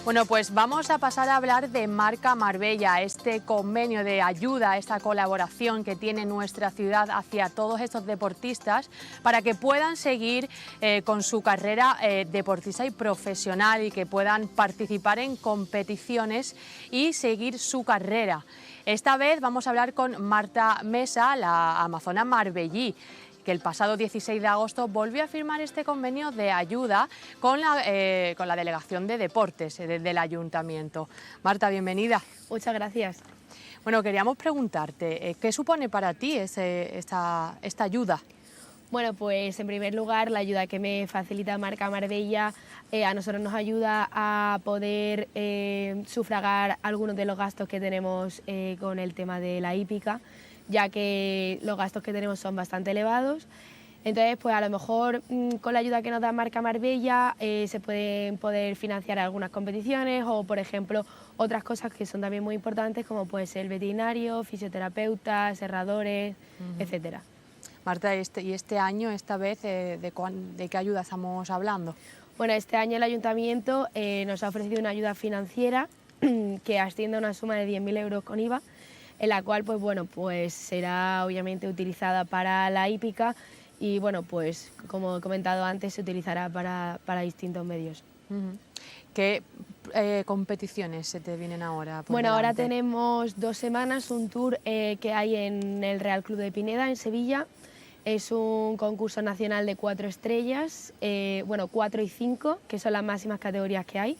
Bueno, pues vamos a pasar a hablar de Marca Marbella, este convenio de ayuda, esta colaboración que tiene nuestra ciudad hacia todos estos deportistas para que puedan seguir con su carrera deportista y profesional y que puedan participar en competiciones y seguir su carrera. Esta vez vamos a hablar con Marta Mesa, la amazona marbellí, que el pasado 16 de agosto volvió a firmar este convenio de ayuda con la Delegación de Deportes del Ayuntamiento. Marta, bienvenida. Muchas gracias. Bueno, queríamos preguntarte, ¿qué supone para ti esta ayuda? Bueno, pues en primer lugar, la ayuda que me facilita Marca Marbella a nosotros nos ayuda a poder sufragar algunos de los gastos que tenemos con el tema de la hípica, ya que los gastos que tenemos son bastante elevados. Entonces, pues a lo mejor con la ayuda que nos da Marca Marbella se pueden poder financiar algunas competiciones o, por ejemplo, otras cosas que son también muy importantes, como puede ser el veterinario, fisioterapeutas, herradores, etcétera. Marta, ¿y este año, esta vez, de qué ayuda estamos hablando? Bueno, este año el Ayuntamiento nos ha ofrecido una ayuda financiera que asciende a una suma de 10.000 euros con IVA, en la cual pues será obviamente utilizada para la hípica y bueno, pues como he comentado antes, se utilizará para distintos medios. ¿Qué competiciones se te vienen ahora? Bueno, ahora tenemos 2 semanas un tour que hay en el Real Club de Pineda, en Sevilla. Es un concurso nacional de 4 estrellas, 4 y 5, que son las máximas categorías que hay,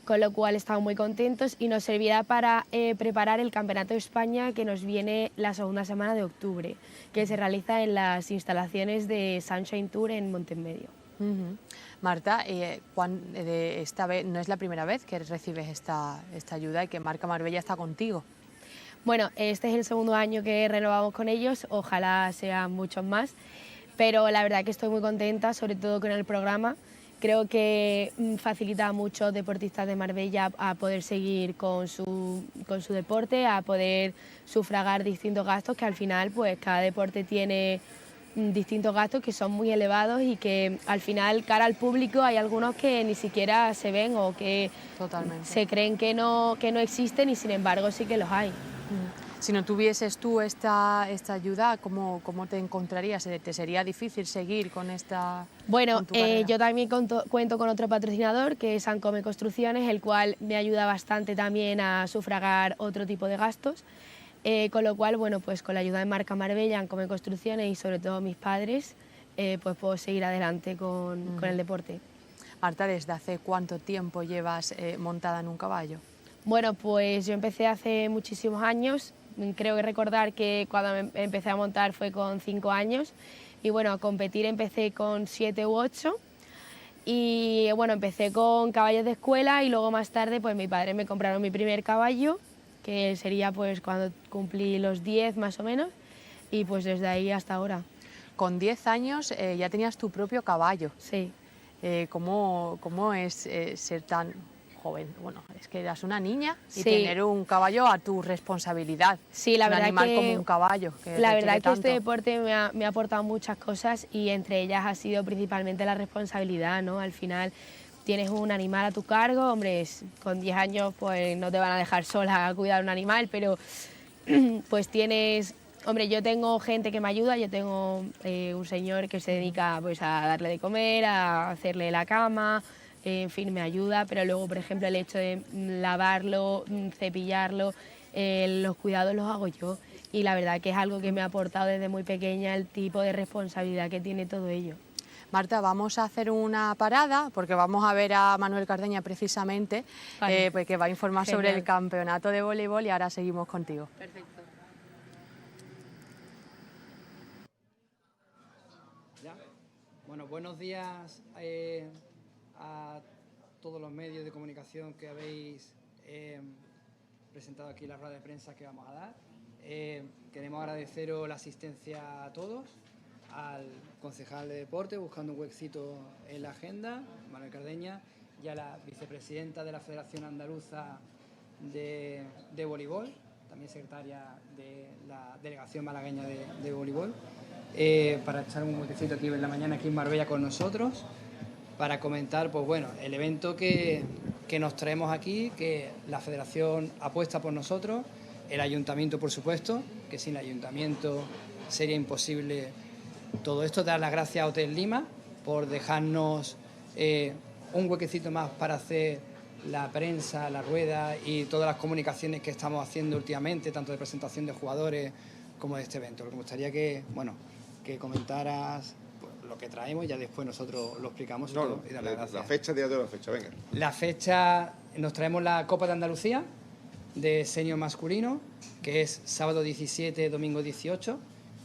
con lo cual estamos muy contentos y nos servirá para preparar el Campeonato de España que nos viene la segunda semana de octubre, que se realiza en las instalaciones de Sunshine Tour en Montemedio. Marta, esta vez no es la primera vez que recibes esta ayuda y que Marca Marbella está contigo. Bueno, este es el segundo año que renovamos con ellos, ojalá sean muchos más, pero la verdad que estoy muy contenta, sobre todo con el programa. Creo que facilita a muchos deportistas de Marbella a poder seguir con su deporte, a poder sufragar distintos gastos, que al final pues cada deporte tiene distintos gastos que son muy elevados y que al final, cara al público, hay algunos que ni siquiera se ven o que se creen que no existen y sin embargo sí que los hay. Si no tuvieses tú esta ayuda, ¿cómo te encontrarías? ¿Te sería difícil seguir con esta? Bueno, yo también cuento con otro patrocinador que es Ancome Construcciones, el cual me ayuda bastante también a sufragar otro tipo de gastos. Con lo cual, bueno, pues con la ayuda de Marca Marbella, Ancome Construcciones y sobre todo mis padres, pues puedo seguir adelante con el deporte. Marta, ¿desde hace cuánto tiempo llevas montada en un caballo? Bueno, pues yo empecé hace muchísimos años. Creo que recordar que cuando empecé a montar fue con 5 años y bueno, a competir empecé con 7 u 8 y bueno, empecé con caballos de escuela y luego más tarde pues mi padre me compraron mi primer caballo, que sería pues cuando cumplí los 10 más o menos y pues desde ahí hasta ahora. Con 10 años ya tenías tu propio caballo. Sí. ¿Cómo es ser tan joven? Bueno, es que eras una niña y sí. Tener un caballo a tu responsabilidad. Sí, la verdad animal que como un caballo. La verdad que este deporte me ha aportado muchas cosas y entre ellas ha sido principalmente la responsabilidad, ¿no? Al final tienes un animal a tu cargo, hombre, con 10 años pues no te van a dejar sola a cuidar un animal, pero pues tienes... Hombre, yo tengo gente que me ayuda, yo tengo un señor que se dedica pues a darle de comer, a hacerle la cama, en fin, me ayuda, pero luego, por ejemplo, el hecho de lavarlo, cepillarlo, los cuidados los hago yo. Y la verdad que es algo que me ha aportado desde muy pequeña el tipo de responsabilidad que tiene todo ello. Marta, vamos a hacer una parada porque vamos a ver a Manuel Cardeña precisamente, vale. Que va a informar sobre el campeonato de voleibol y ahora seguimos contigo. Perfecto. Bueno, buenos días a todos los medios de comunicación que habéis presentado aquí la rueda de prensa que vamos a dar. Queremos agradeceros la asistencia a todos, al concejal de deporte, buscando un huequecito en la agenda, Manuel Cardeña, y a la vicepresidenta de la Federación Andaluza de Voleibol, también secretaria de la Delegación Malagueña de Voleibol, para echar un huequecito aquí en la mañana aquí en Marbella con nosotros, para comentar pues bueno, el evento que que nos traemos aquí, que la Federación apuesta por nosotros, el Ayuntamiento, por supuesto, que sin el Ayuntamiento sería imposible todo esto. Dar las gracias a Hotel Lima por dejarnos un huequecito más para hacer la prensa, la rueda y todas las comunicaciones que estamos haciendo últimamente, tanto de presentación de jugadores como de este evento. Me gustaría que, bueno, que comentaras lo que traemos y ya después nosotros lo explicamos y, todo, y dar las gracias. La fecha, día de la fecha, venga. La fecha, nos traemos la Copa de Andalucía de senior masculino, que es sábado 17, domingo 18.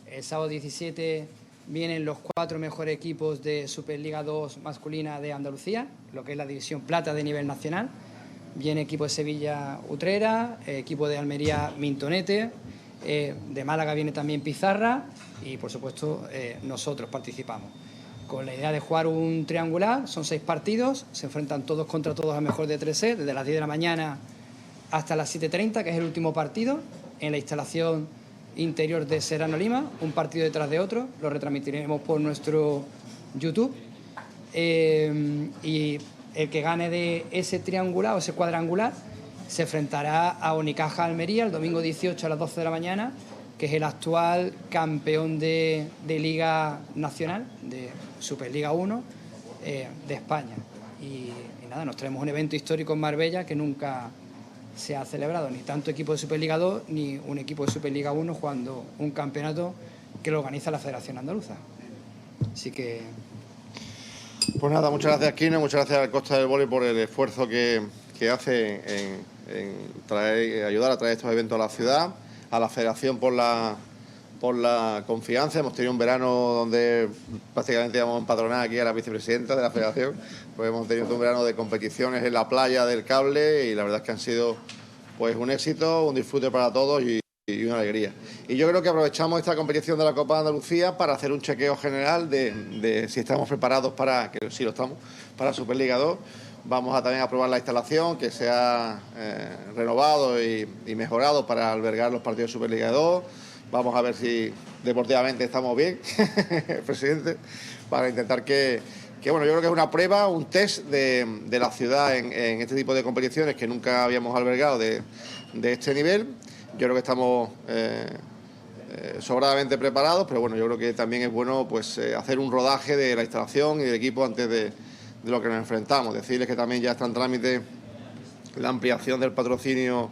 El sábado 17 vienen los 4 mejores equipos de Superliga 2 masculina de Andalucía, lo que es la división plata de nivel nacional. Viene equipo de Sevilla Utrera, equipo de Almería Mintonete, de Málaga viene también Pizarra y por supuesto nosotros participamos. Con la idea de jugar un triangular, son 6 partidos, se enfrentan todos contra todos a mejor de 3 sets, desde las 10 de la mañana hasta las 7:30, que es el último partido, en la instalación interior de Serrano Lima, un partido detrás de otro, lo retransmitiremos por nuestro YouTube. Y el que gane de ese triangular o ese cuadrangular se enfrentará a Unicaja Almería el domingo 18 a las 12 de la mañana, que es el actual campeón de Liga Nacional, de Superliga 1 de España. Y nada, nos traemos un evento histórico en Marbella que nunca se ha celebrado, ni tanto equipo de Superliga 2 ni un equipo de Superliga 1 jugando un campeonato que lo organiza la Federación Andaluza. Así que... Pues nada, muchas gracias, Kino, muchas gracias al Costa del Vóley por el esfuerzo que hace en ayudar a traer estos eventos a la ciudad, a la Federación por la confianza. Hemos tenido un verano donde prácticamente íbamos a empadronar aquí a la vicepresidenta de la Federación, pues hemos tenido un verano de competiciones en la playa del Cable y la verdad es que han sido pues un éxito, un disfrute para todos y una alegría. Y yo creo que aprovechamos esta competición de la Copa de Andalucía para hacer un chequeo general de si estamos preparados para, que sí lo estamos, para Superliga 2. Vamos a también a probar la instalación, que se ha renovado y mejorado para albergar los partidos de Superliga 2. Vamos a ver si deportivamente estamos bien, presidente, para intentar que bueno, yo creo que es una prueba, un test de la ciudad en este tipo de competiciones que nunca habíamos albergado de este nivel. Yo creo que estamos sobradamente preparados, pero bueno, yo creo que también es bueno pues hacer un rodaje de la instalación y del equipo antes de lo que nos enfrentamos. Decirles que también ya está en trámite la ampliación del patrocinio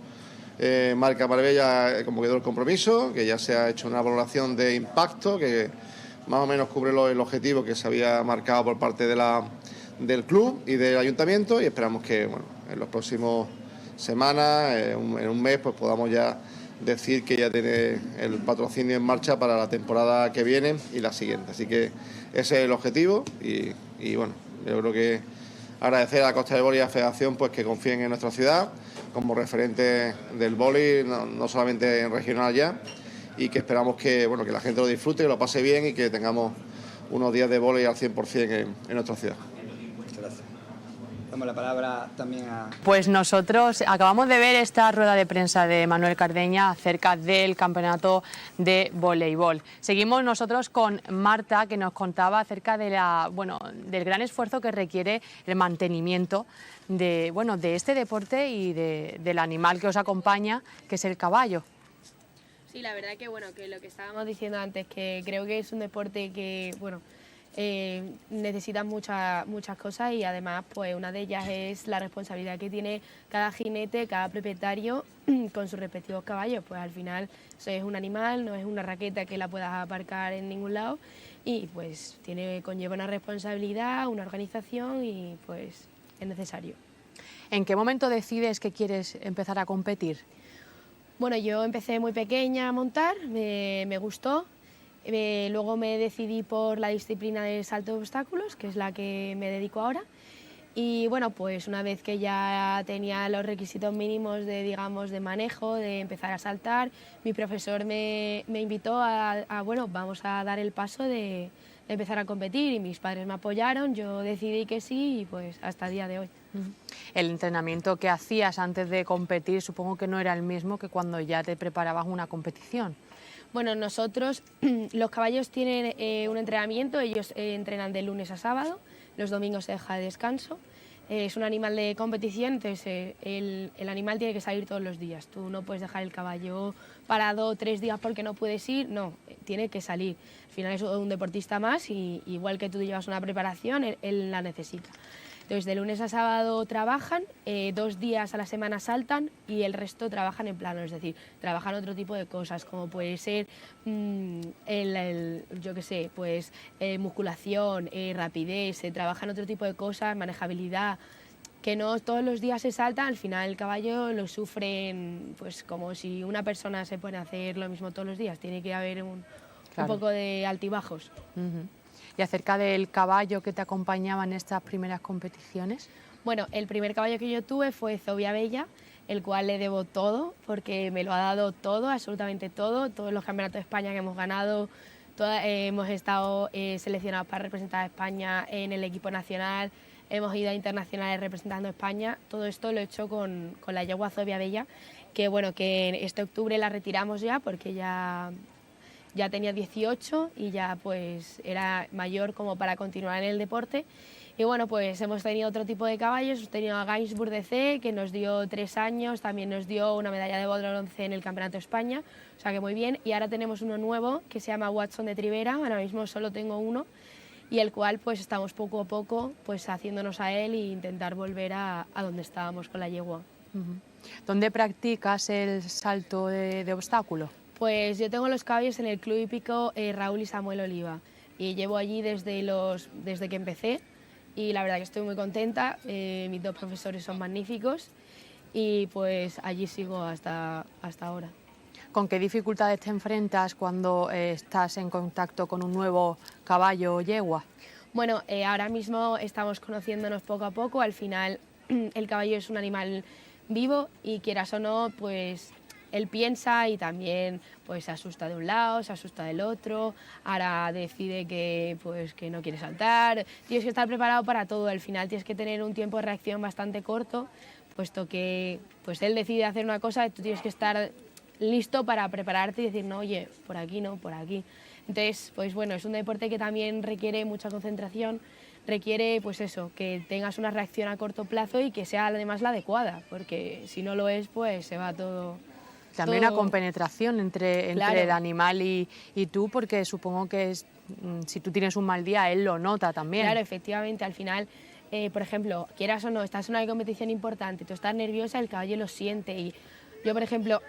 Marca Marbella, como quedó el compromiso, que ya se ha hecho una valoración de impacto que más o menos cubre el objetivo que se había marcado por parte del club y del ayuntamiento, y esperamos que bueno, en los próximos semanas, en un mes, pues podamos ya decir que ya tiene el patrocinio en marcha para la temporada que viene y la siguiente. Así que ese es el objetivo y bueno, yo creo que agradecer a la Costa del Vóley y a la Federación pues que confíen en nuestra ciudad como referente del vóley, no solamente en regional ya, y que esperamos que bueno, que la gente lo disfrute, que lo pase bien y que tengamos unos días de vóley al 100% en nuestra ciudad. Muchas gracias. Damos la palabra también a... Pues nosotros acabamos de ver esta rueda de prensa de Manuel Cardeña acerca del campeonato de voleibol. Seguimos nosotros con Marta, que nos contaba acerca de del gran esfuerzo que requiere el mantenimiento de este deporte y del animal que os acompaña, que es el caballo. Sí, la verdad que que lo que estábamos diciendo antes, que creo que es un deporte que necesita muchas cosas y además pues una de ellas es la responsabilidad que tiene cada jinete, cada propietario con sus respectivos caballos. Pues al final eso es un animal, no es una raqueta que la puedas aparcar en ningún lado y pues conlleva una responsabilidad, una organización y pues es necesario. ¿En qué momento decides que quieres empezar a competir? Bueno, yo empecé muy pequeña a montar, me gustó. Luego me decidí por la disciplina del salto de obstáculos, que es la que me dedico ahora. Y bueno, pues una vez que ya tenía los requisitos mínimos de manejo, de empezar a saltar, mi profesor me invitó vamos a dar el paso de empezar a competir y mis padres me apoyaron, yo decidí que sí y pues hasta el día de hoy. El entrenamiento que hacías antes de competir supongo que no era el mismo que cuando ya te preparabas una competición. Bueno, nosotros, los caballos tienen un entrenamiento, ellos entrenan de lunes a sábado, los domingos se deja de descanso. es un animal de competición, entonces el animal tiene que salir todos los días. Tú no puedes dejar el caballo parado 3 días porque no puedes ir, no, tiene que salir. Al final es un deportista más y igual que tú llevas una preparación, él la necesita. Entonces, de lunes a sábado trabajan, 2 días a la semana saltan y el resto trabajan en plano, es decir, trabajan otro tipo de cosas, como puede ser, yo qué sé, pues musculación, rapidez, trabajan otro tipo de cosas, manejabilidad, que no todos los días se salta, al final el caballo lo sufren, pues como si una persona se pone a hacer lo mismo todos los días, tiene que haber un poco de altibajos. Y acerca del caballo que te acompañaba en estas primeras competiciones. Bueno, el primer caballo que yo tuve fue Zobia Bella, el cual le debo todo, porque me lo ha dado todo, absolutamente todo, todos los campeonatos de España que hemos ganado, hemos estado seleccionados para representar a España en el equipo nacional, hemos ido a internacionales representando a España, todo esto lo he hecho con la yegua Zobia Bella, que bueno, que este octubre la retiramos ya, porque ya tenía 18 y ya pues era mayor como para continuar en el deporte. Y bueno, pues hemos tenido otro tipo de caballos, hemos tenido a Gainsbourg de C, que nos dio 3 años, también nos dio una medalla de bronce en el Campeonato de España, o sea que muy bien. Y ahora tenemos uno nuevo que se llama Watson de Trivera, ahora mismo solo tengo uno, y el cual pues estamos poco a poco pues haciéndonos a él e intentar volver a donde estábamos con la yegua. ¿Dónde practicas el salto de obstáculo? Pues yo tengo los caballos en el Club Hípico Raúl y Samuel Oliva y llevo allí desde que empecé y la verdad que estoy muy contenta, mis 2 profesores son magníficos y pues allí sigo hasta ahora. ¿Con qué dificultades te enfrentas cuando estás en contacto con un nuevo caballo o yegua? Bueno, ahora mismo estamos conociéndonos poco a poco, al final el caballo es un animal vivo y quieras o no, pues él piensa y también pues se asusta de un lado, se asusta del otro, ahora decide que no quiere saltar, tienes que estar preparado para todo, al final tienes que tener un tiempo de reacción bastante corto, puesto que pues él decide hacer una cosa y tú tienes que estar listo para prepararte y decir, no, oye, por aquí no, por aquí. Entonces, pues bueno, es un deporte que también requiere mucha concentración, requiere pues eso, que tengas una reacción a corto plazo y que sea además la adecuada, porque si no lo es, pues se va todo. También una compenetración entre Claro. el animal y tú, porque supongo que si tú tienes un mal día, él lo nota también. Claro, efectivamente, al final, por ejemplo, quieras o no, estás en una competición importante, tú estás nerviosa, el caballo lo siente y yo, por ejemplo,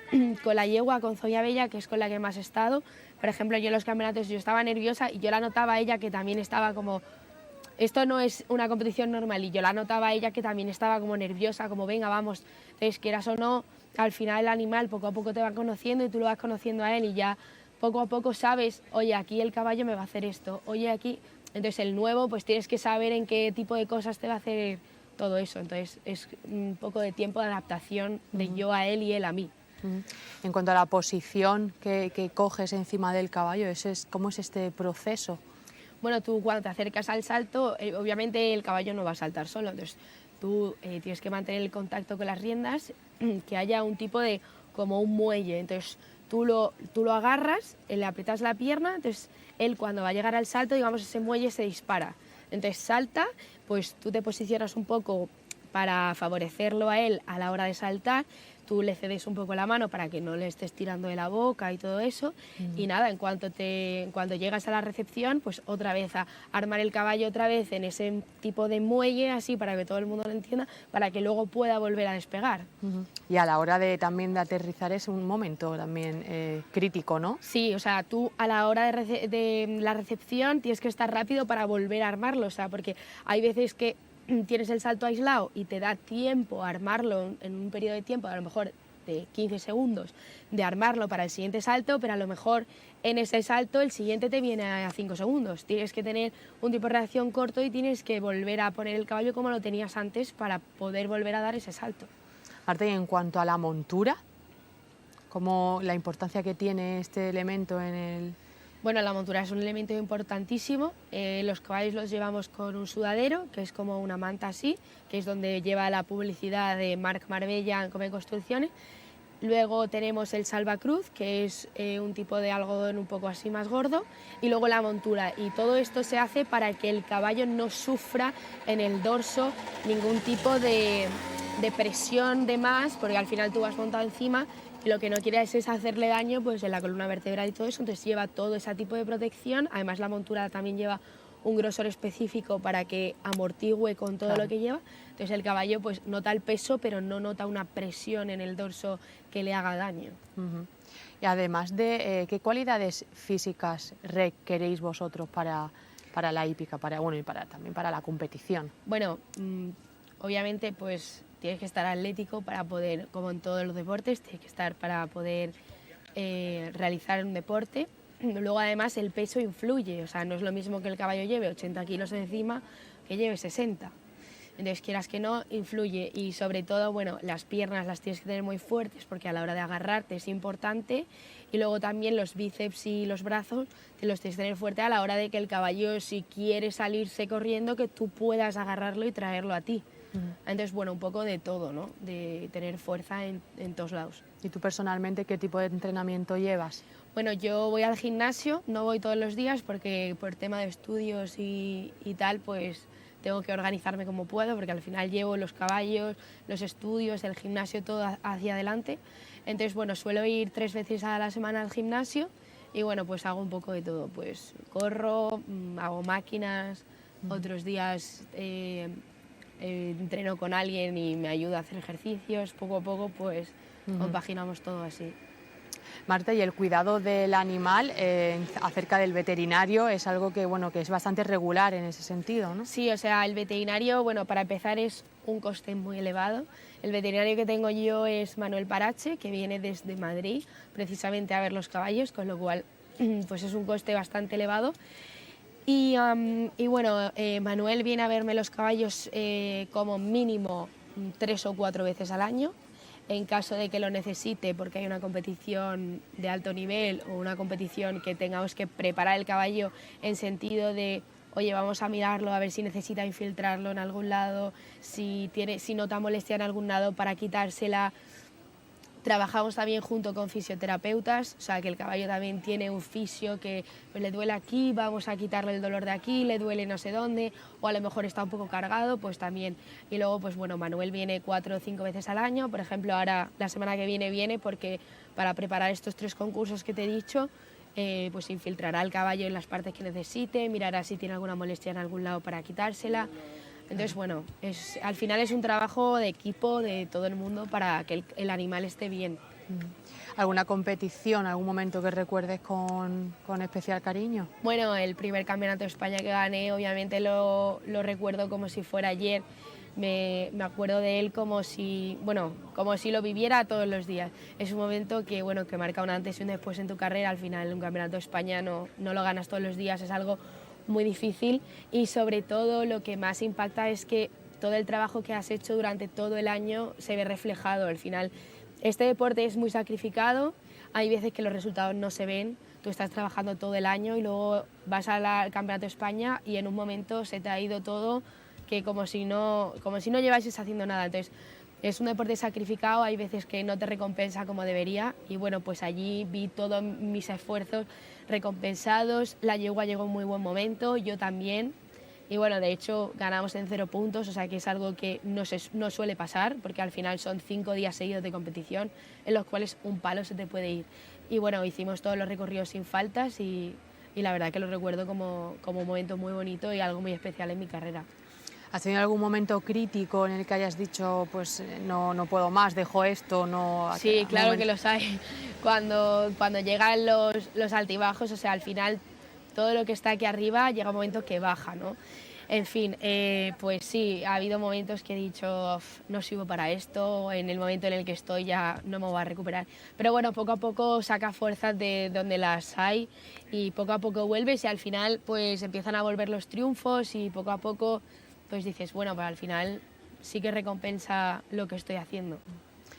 con la yegua, con Zobia Bella, que es con la que más he estado, por ejemplo, yo en los campeonatos yo estaba nerviosa y yo la notaba a ella que también estaba como, esto no es una competición normal y yo la notaba a ella que también estaba como nerviosa, como venga, vamos, entonces quieras o no, al final el animal poco a poco te va conociendo y tú lo vas conociendo a él y ya poco a poco sabes, oye, aquí el caballo me va a hacer esto, oye, aquí, entonces el nuevo pues tienes que saber en qué tipo de cosas te va a hacer todo eso, entonces es un poco de tiempo de adaptación de yo a él y él a mí. En cuanto a la posición que coges encima del caballo, ¿cómo es este proceso? Bueno, tú cuando te acercas al salto, obviamente el caballo no va a saltar solo, entonces tú tienes que mantener el contacto con las riendas, que haya un tipo de, como un muelle, entonces tú lo agarras, le aprietas la pierna, entonces él cuando va a llegar al salto, digamos, ese muelle se dispara, entonces salta, pues tú te posicionas un poco para favorecerlo a él a la hora de saltar, tú le cedes un poco la mano para que no le estés tirando de la boca y todo eso, y nada, en cuanto llegas a la recepción, pues otra vez a armar el caballo otra vez en ese tipo de muelle, así para que todo el mundo lo entienda, para que luego pueda volver a despegar. Y a la hora también de aterrizar es un momento también crítico, ¿no? Sí, o sea, tú a la hora de la recepción tienes que estar rápido para volver a armarlo, o sea, porque hay veces que tienes el salto aislado y te da tiempo a armarlo en un periodo de tiempo, a lo mejor de 15 segundos, de armarlo para el siguiente salto, pero a lo mejor en ese salto el siguiente te viene a 5 segundos. Tienes que tener un tiempo de reacción corto y tienes que volver a poner el caballo como lo tenías antes para poder volver a dar ese salto. Marta, y en cuanto a la montura, ¿cómo la importancia que tiene este elemento en el...? Bueno, la montura es un elemento importantísimo. Los caballos los llevamos con un sudadero, que es como una manta así, que es donde lleva la publicidad de Marc Marbella en Come Construcciones. Luego tenemos el salvacruz, que es un tipo de algodón un poco así más gordo, y luego la montura. Y todo esto se hace para que el caballo no sufra en el dorso ningún tipo de presión de más, porque al final tú vas montado encima y lo que no quieres es hacerle daño pues, en la columna vertebral y todo eso. Entonces lleva todo ese tipo de protección. Además la montura también lleva un grosor específico para que amortigüe con todo lo que lleva. Entonces el caballo pues nota el peso, pero no nota una presión en el dorso que le haga daño. Y además de qué cualidades físicas requeréis vosotros para la hípica, y también para la competición. Bueno, obviamente pues tienes que estar atlético para poder, como en todos los deportes, tienes que estar para poder realizar un deporte. Luego además el peso influye, o sea, no es lo mismo que el caballo lleve 80 kilos encima que lleve 60. Entonces, quieras que no, influye. Y sobre todo, bueno, las piernas las tienes que tener muy fuertes porque a la hora de agarrarte es importante. Y luego también los bíceps y los brazos te los tienes que tener fuerte a la hora de que el caballo, si quiere salirse corriendo, que tú puedas agarrarlo y traerlo a ti. Entonces, bueno, un poco de todo, ¿no? De tener fuerza en todos lados. ¿Y tú personalmente qué tipo de entrenamiento llevas? Bueno, yo voy al gimnasio, no voy todos los días porque por tema de estudios y tal, pues tengo que organizarme como puedo, porque al final llevo los caballos, los estudios, el gimnasio, todo hacia adelante. Entonces, bueno, suelo ir 3 veces a la semana al gimnasio y, bueno, pues hago un poco de todo. Pues corro, hago máquinas, otros días entreno con alguien y me ayuda a hacer ejercicios. Poco a poco, pues compaginamos todo así. Marta, y el cuidado del animal acerca del veterinario es algo que, bueno, que es bastante regular en ese sentido, ¿no? Sí, o sea, el veterinario, bueno, para empezar es un coste muy elevado. El veterinario que tengo yo es Manuel Parache, que viene desde Madrid precisamente a ver los caballos, con lo cual pues es un coste bastante elevado. Y bueno, Manuel viene a verme los caballos como mínimo 3 o 4 veces al año. En caso de que lo necesite, porque hay una competición de alto nivel o una competición que tengamos que preparar el caballo en sentido de, oye, vamos a mirarlo a ver si necesita infiltrarlo en algún lado, si nota molestia en algún lado para quitársela. Trabajamos también junto con fisioterapeutas, o sea que el caballo también tiene un fisio que pues, le duele aquí, vamos a quitarle el dolor de aquí, le duele no sé dónde, o a lo mejor está un poco cargado, pues también. Y luego, pues bueno, Manuel viene 4 o 5 veces al año, por ejemplo, ahora la semana que viene porque para preparar estos 3 concursos que te he dicho, pues infiltrará el caballo en las partes que necesite, mirará si tiene alguna molestia en algún lado para quitársela. Entonces, bueno, al final es un trabajo de equipo de todo el mundo para que el animal esté bien. ¿Alguna competición, algún momento que recuerdes con especial cariño? Bueno, el primer campeonato de España que gané, obviamente lo recuerdo como si fuera ayer. Me acuerdo de él como si lo viviera todos los días. Es un momento que, bueno, que marca un antes y un después en tu carrera. Al final, un campeonato de España no lo ganas todos los días, es algo muy difícil y sobre todo lo que más impacta es que todo el trabajo que has hecho durante todo el año se ve reflejado. Al final, este deporte es muy sacrificado, hay veces que los resultados no se ven, tú estás trabajando todo el año y luego vas al Campeonato de España y en un momento se te ha ido todo, que como si no llevases haciendo nada. Entonces, es un deporte sacrificado, hay veces que no te recompensa como debería y bueno, pues allí vi todos mis esfuerzos recompensados, la yegua llegó en muy buen momento, yo también y bueno, de hecho ganamos en 0 puntos, o sea que es algo que no suele pasar porque al final son 5 días seguidos de competición en los cuales un palo se te puede ir y bueno, hicimos todos los recorridos sin faltas y la verdad que lo recuerdo como un momento muy bonito y algo muy especial en mi carrera. ¿Has tenido algún momento crítico en el que hayas dicho, pues no puedo más, dejo esto? Sí, claro que los hay. Cuando llegan los altibajos, o sea, al final todo lo que está aquí arriba llega un momento que baja, ¿no? En fin, pues sí, ha habido momentos que he dicho, no sirvo para esto, en el momento en el que estoy ya no me voy a recuperar. Pero bueno, poco a poco saca fuerzas de donde las hay y poco a poco vuelves y al final pues empiezan a volver los triunfos y poco a poco pues dices, bueno, pues al final sí que recompensa lo que estoy haciendo.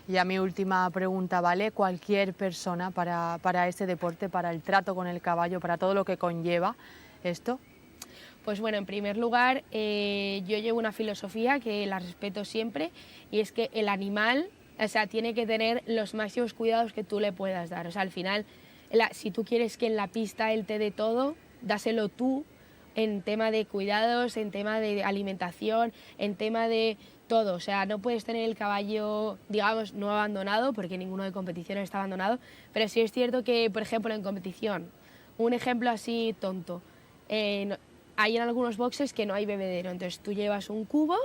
Y a mi última pregunta, ¿vale? Cualquier persona para este deporte, para el trato con el caballo, para todo lo que conlleva esto. Pues bueno, en primer lugar, yo llevo una filosofía que la respeto siempre y es que el animal O sea, tiene que tener los máximos cuidados que tú le puedas dar. O sea, al final, si tú quieres que en la pista él te dé todo, dáselo tú en tema de cuidados, en tema de alimentación, en tema de todo. O sea, no puedes tener el caballo, digamos, no abandonado, porque ninguno de competición está abandonado, pero sí es cierto que, por ejemplo, en competición, un ejemplo así tonto, hay en algunos boxes que no hay bebedero, entonces tú llevas un cubo,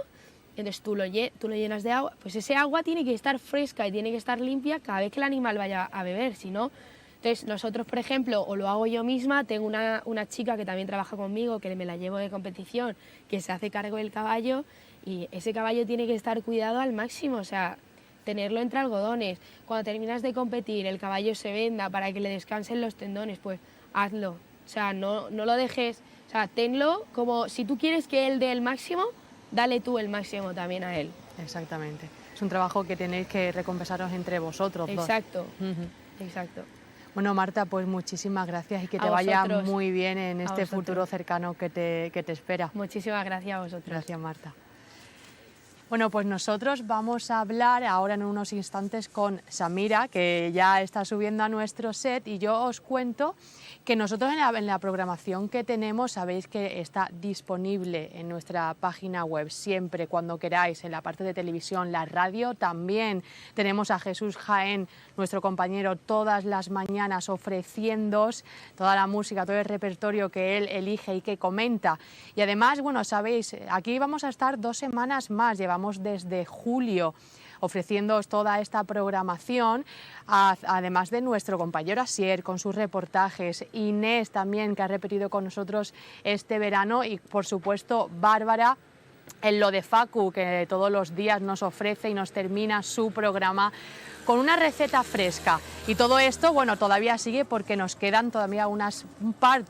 entonces tú lo llenas de agua, pues ese agua tiene que estar fresca y tiene que estar limpia cada vez que el animal vaya a beber, si no... Entonces nosotros, por ejemplo, o lo hago yo misma, tengo una chica que también trabaja conmigo, que me la llevo de competición, que se hace cargo del caballo, y ese caballo tiene que estar cuidado al máximo, o sea, tenerlo entre algodones. Cuando terminas de competir, el caballo se venda para que le descansen los tendones, pues hazlo. O sea, no lo dejes, o sea, tenlo como si tú quieres que él dé el máximo, dale tú el máximo también a él. Exactamente. Es un trabajo que tenéis que recompensaros entre vosotros dos. Exacto, exacto. Bueno, Marta, pues muchísimas gracias y que te vaya muy bien en este futuro cercano que te espera. Muchísimas gracias a vosotros. Gracias, Marta. Bueno, pues nosotros vamos a hablar ahora en unos instantes con Samira, que ya está subiendo a nuestro set, y yo os cuento que nosotros en la programación que tenemos, sabéis que está disponible en nuestra página web siempre, cuando queráis, en la parte de televisión, la radio también. Tenemos a Jesús Jaén, nuestro compañero, todas las mañanas ofreciéndoos toda la música, todo el repertorio que él elige y que comenta. Y además, bueno, sabéis, aquí vamos a estar 2 semanas más, llevamos desde julio ofreciéndoos toda esta programación, además de nuestro compañero Asier con sus reportajes, Inés también, que ha repetido con nosotros este verano, y por supuesto Bárbara en lo de Facu, que todos los días nos ofrece y nos termina su programa con una receta fresca. Y todo esto, bueno, todavía sigue porque nos quedan todavía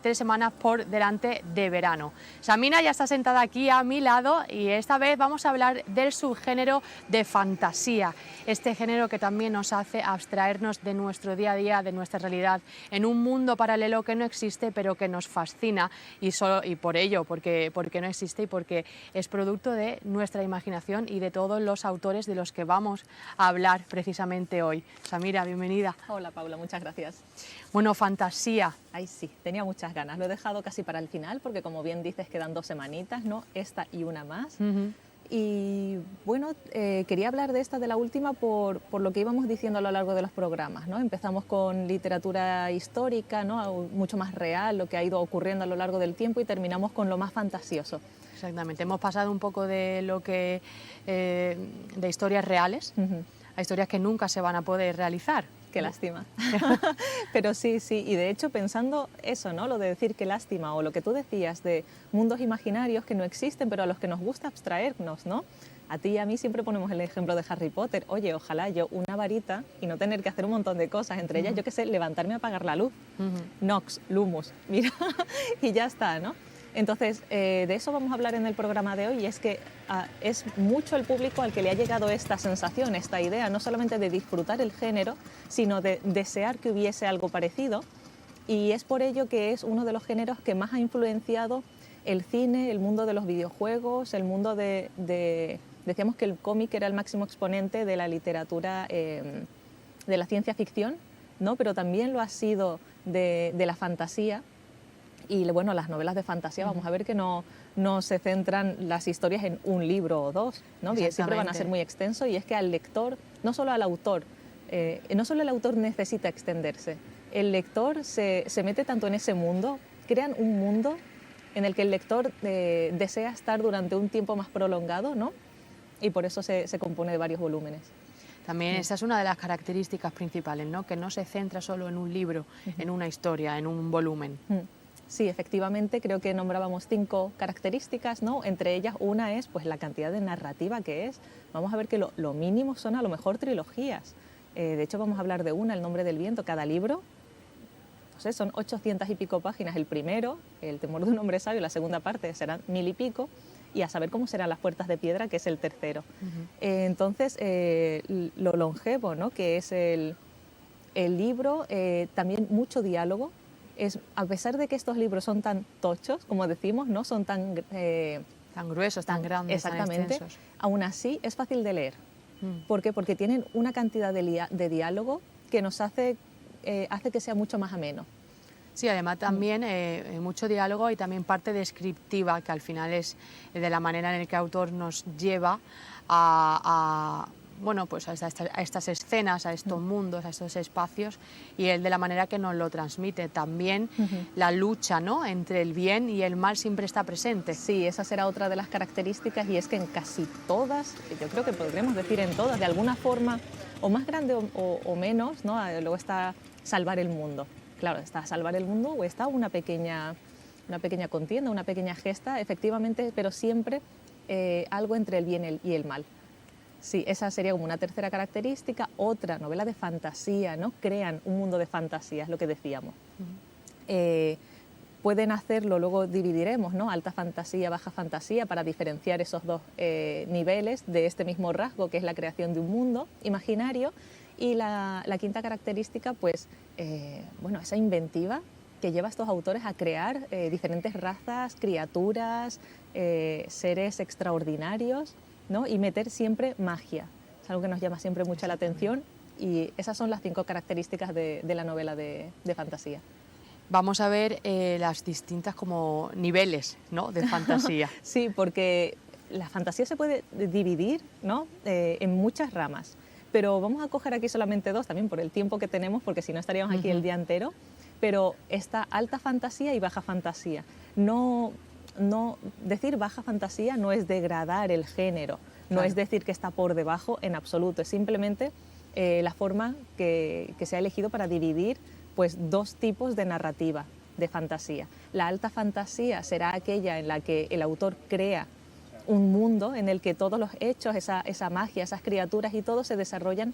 3 semanas por delante de verano. Samira ya está sentada aquí a mi lado y esta vez vamos a hablar del subgénero de fantasía, este género que también nos hace abstraernos de nuestro día a día, de nuestra realidad, en un mundo paralelo que no existe pero que nos fascina, y por ello, porque no existe y porque es producto de nuestra imaginación y de todos los autores de los que vamos a hablar precisamente hoy. Samira, bienvenida. Hola Paula, muchas gracias. Bueno, fantasía. Ay, sí, tenía muchas ganas. Lo he dejado casi para el final porque, como bien dices, quedan 2 semanitas, ¿no? Esta y una más. Y bueno, quería hablar de esta, de la última, por lo que íbamos diciendo a lo largo de los programas, ¿no? Empezamos con literatura histórica, ¿no? Mucho más real, lo que ha ido ocurriendo a lo largo del tiempo, y terminamos con lo más fantasioso. Exactamente. Hemos pasado un poco de lo que de historias reales a historias que nunca se van a poder realizar. Qué lástima. Pero sí, y de hecho pensando eso, ¿no? Lo de decir qué lástima, o lo que tú decías de mundos imaginarios que no existen, pero a los que nos gusta abstraernos, ¿no? A ti y a mí siempre ponemos el ejemplo de Harry Potter. Oye, ojalá yo una varita y no tener que hacer un montón de cosas, entre ellas, yo qué sé, levantarme a apagar la luz. Nox, Lumus, mira, y ya está, ¿no? Entonces, de eso vamos a hablar en el programa de hoy, y es que es mucho el público al que le ha llegado esta sensación, esta idea, no solamente de disfrutar el género, sino de desear que hubiese algo parecido, y es por ello que es uno de los géneros que más ha influenciado el cine, el mundo de los videojuegos, el mundo decíamos que el cómic era el máximo exponente de la literatura, de la ciencia ficción, ¿no? Pero también lo ha sido de la fantasía. Y bueno, las novelas de fantasía, vamos a ver que no se centran las historias en un libro o 2, ¿no? Siempre van a ser muy extensos, y es que al lector, no solo al autor, no solo el autor necesita extenderse, el lector se mete tanto en ese mundo, crean un mundo en el que el lector desea estar durante un tiempo más prolongado, ¿no? Y por eso se compone de varios volúmenes. También esa es una de las características principales, ¿no? Que no se centra solo en un libro, en una historia, en un volumen. Sí, efectivamente, creo que nombrábamos 5 características, ¿no? Entre ellas una es pues la cantidad de narrativa que es. Vamos a ver que lo mínimo son a lo mejor trilogías. De hecho, vamos a hablar de una, El nombre del viento. Cada libro, no sé, son 800 y pico páginas. El primero, El temor de un hombre sabio, la segunda parte serán 1000 y pico, y a saber cómo serán Las puertas de piedra, que es el tercero. Entonces, lo longevo, ¿no? Que es el libro, también mucho diálogo. A pesar de que estos libros son tan tochos, como decimos, no son tan gruesos, tan grandes, exactamente, tan extensos. Aún así es fácil de leer, ¿Por qué? Porque tienen una cantidad de diálogo que nos hace que sea mucho más ameno. Sí, además también mucho diálogo y también parte descriptiva, que al final es de la manera en la que el autor nos lleva bueno, pues a estas escenas, a estos mundos, a estos espacios, y él de la manera que nos lo transmite. También la lucha, ¿no?, entre el bien y el mal siempre está presente. Sí, esa será otra de las características, y es que en casi todas, yo creo que podríamos decir en todas, de alguna forma, o más grande o menos, ¿no?, luego está salvar el mundo. Claro, está salvar el mundo o está una pequeña contienda, una pequeña gesta, efectivamente, pero siempre algo entre el bien y el mal. Sí, esa sería como una tercera característica. Otra, novela de fantasía, ¿no? Crean un mundo de fantasía, es lo que decíamos. Pueden hacerlo, luego dividiremos, ¿no?, alta fantasía, baja fantasía, para diferenciar esos dos niveles de este mismo rasgo, que es la creación de un mundo imaginario. Y la quinta característica, pues, bueno, esa inventiva que lleva a estos autores a crear diferentes razas, criaturas, seres extraordinarios, ¿no?, y meter siempre magia. Es algo que nos llama siempre mucho la atención, y esas son las 5 características de la novela de fantasía. Vamos a ver las distintas como niveles, ¿no?, de fantasía. Sí, porque la fantasía se puede dividir, ¿no?, en muchas ramas. Pero vamos a coger aquí solamente 2, también por el tiempo que tenemos, porque si no estaríamos aquí el día entero. Pero está alta fantasía y baja fantasía. No decir baja fantasía no es degradar el género, no es decir que está por debajo en absoluto, es simplemente la forma que se ha elegido para dividir, pues, 2 tipos de narrativa de fantasía. La alta fantasía será aquella en la que el autor crea un mundo en el que todos los hechos, esa magia, esas criaturas y todo se desarrollan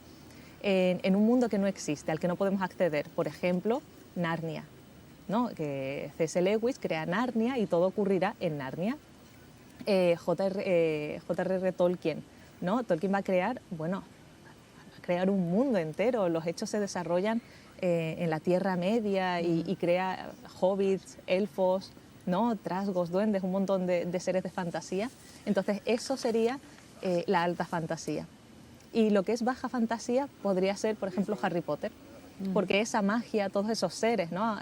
en un mundo que no existe, al que no podemos acceder. Por ejemplo, Narnia, ¿no?, que C.S. Lewis crea Narnia y todo ocurrirá en Narnia. J.R.R. Tolkien, ¿no? Tolkien va a crear, bueno, un mundo entero. Los hechos se desarrollan en la Tierra Media y crea hobbits, elfos, ¿no?, trasgos, duendes, un montón de seres de fantasía. Entonces eso sería la alta fantasía. Y lo que es baja fantasía podría ser, por ejemplo, Harry Potter, porque esa magia, todos esos seres, ¿no?,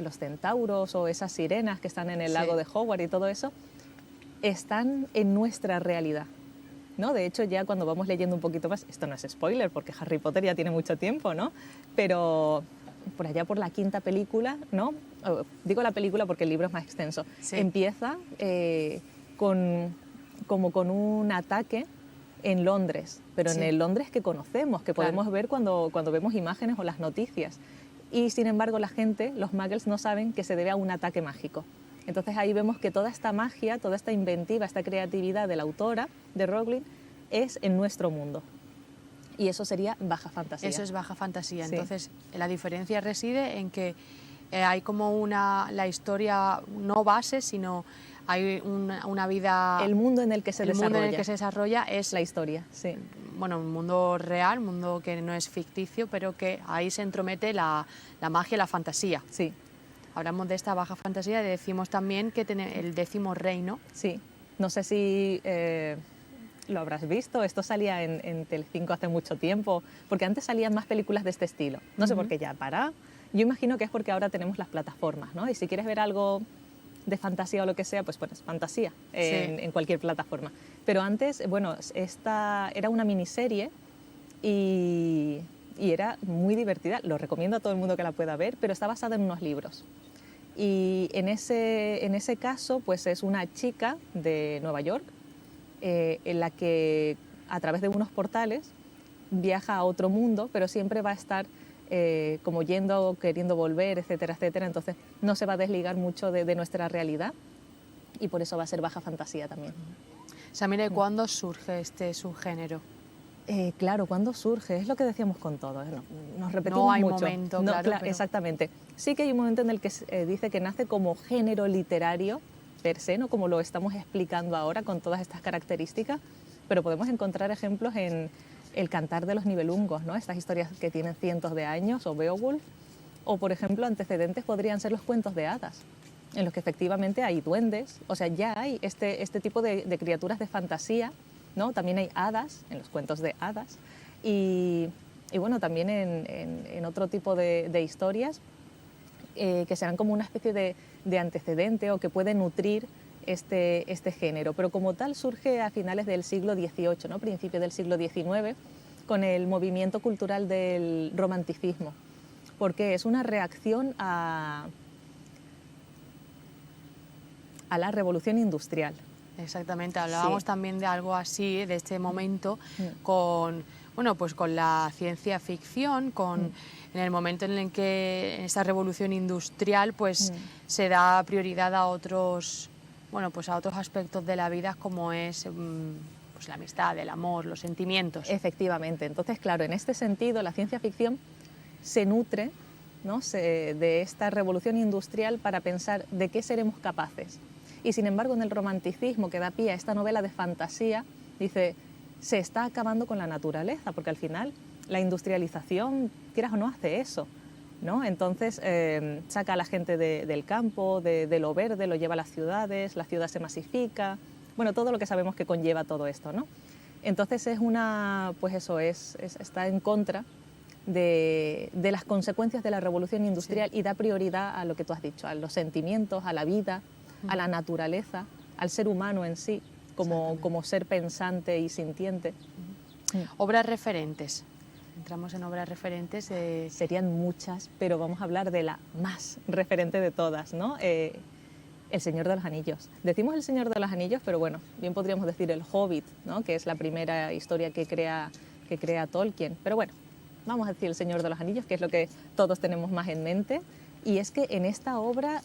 los centauros o esas sirenas que están en el lago de Hogwarts y todo eso, están en nuestra realidad, ¿no? De hecho, ya cuando vamos leyendo un poquito más, esto no es spoiler porque Harry Potter ya tiene mucho tiempo, ¿no?, pero por allá por la 5ª película, ¿no?, digo la película porque el libro es más extenso, empieza como con un ataque en Londres, pero en el Londres que conocemos, que podemos ver cuando vemos imágenes o las noticias. Y sin embargo la gente, los muggles, no saben que se debe a un ataque mágico. Entonces ahí vemos que toda esta magia, toda esta inventiva, esta creatividad de la autora, de Rowling, es en nuestro mundo. Y eso sería baja fantasía. Eso es baja fantasía. Sí. Entonces la diferencia reside en que hay como la historia no base, sino hay una vida... El mundo en el que se desarrolla. El mundo en el que se desarrolla es... La historia, sí. Bueno, un mundo real, un mundo que no es ficticio, pero que ahí se entromete la magia y la fantasía. Sí. Hablamos de esta baja fantasía y decimos también que tiene el 10º reino. Sí. No sé si lo habrás visto, esto salía en Telecinco hace mucho tiempo, porque antes salían más películas de este estilo. No sé por qué ya para. Yo imagino que es porque ahora tenemos las plataformas, ¿no? Y si quieres ver algo de fantasía o lo que sea, pues pones fantasía en cualquier plataforma. Pero antes, bueno, esta era una miniserie y era muy divertida. Lo recomiendo a todo el mundo que la pueda ver, pero está basada en unos libros. Y en ese caso, pues es una chica de Nueva York en la que a través de unos portales viaja a otro mundo, pero siempre va a estar como yendo, queriendo volver, etcétera, etcétera. Entonces no se va a desligar mucho de nuestra realidad y por eso va a ser baja fantasía también. Samira, ¿cuándo surge este subgénero? Claro, ¿cuándo surge? Es lo que decíamos con todo. Nos repetimos no hay mucho. Momento, no, claro, pero... Exactamente. Sí que hay un momento en el que dice que nace como género literario per se, ¿no?, como lo estamos explicando ahora con todas estas características, pero podemos encontrar ejemplos en El cantar de los Nibelungos, ¿no?, estas historias que tienen cientos de años, o Beowulf, o por ejemplo antecedentes podrían ser los cuentos de hadas, en los que efectivamente hay duendes, o sea, ya hay este tipo de criaturas de fantasía ¿no? También hay hadas, en los cuentos de hadas, y bueno, también en otro tipo de historias que serán como una especie de antecedente o que puede nutrir este género. Pero como tal surge a finales del siglo XVIII, ¿no? Principios del siglo XIX, con el movimiento cultural del romanticismo, porque es una reacción a la revolución industrial. Exactamente, hablábamos Sí. también de algo así, de este momento, con, bueno, pues con la ciencia ficción, en el momento en el que en esa revolución industrial pues se da prioridad a otros, bueno, pues a otros aspectos de la vida como es pues la amistad, el amor, los sentimientos. Efectivamente. Entonces, claro, en este sentido la ciencia ficción se nutre, ¿no? de esta revolución industrial para pensar de qué seremos capaces. Y sin embargo, en el romanticismo que da pie a esta novela de fantasía, dice, se está acabando con la naturaleza, porque al final la industrialización, quieras o no, hace eso, ¿no? Entonces saca a la gente del campo, de lo verde, lo lleva a las ciudades, la ciudad se masifica, bueno, todo lo que sabemos que conlleva todo esto, ¿no? Entonces es pues eso, está en contra de las consecuencias de la revolución industrial y da prioridad a lo que tú has dicho, a los sentimientos, a la vida, a la naturaleza, al ser humano en sí, como ser pensante y sintiente. Obras referentes. Entramos en obras referentes. Serían muchas, pero vamos a hablar de la más referente de todas, ¿no? El Señor de los Anillos. Decimos El Señor de los Anillos, pero bueno, bien podríamos decir El Hobbit, ¿no? Que es la primera historia que crea Tolkien. Pero bueno, vamos a decir El Señor de los Anillos, que es lo que todos tenemos más en mente. Y es que en esta obra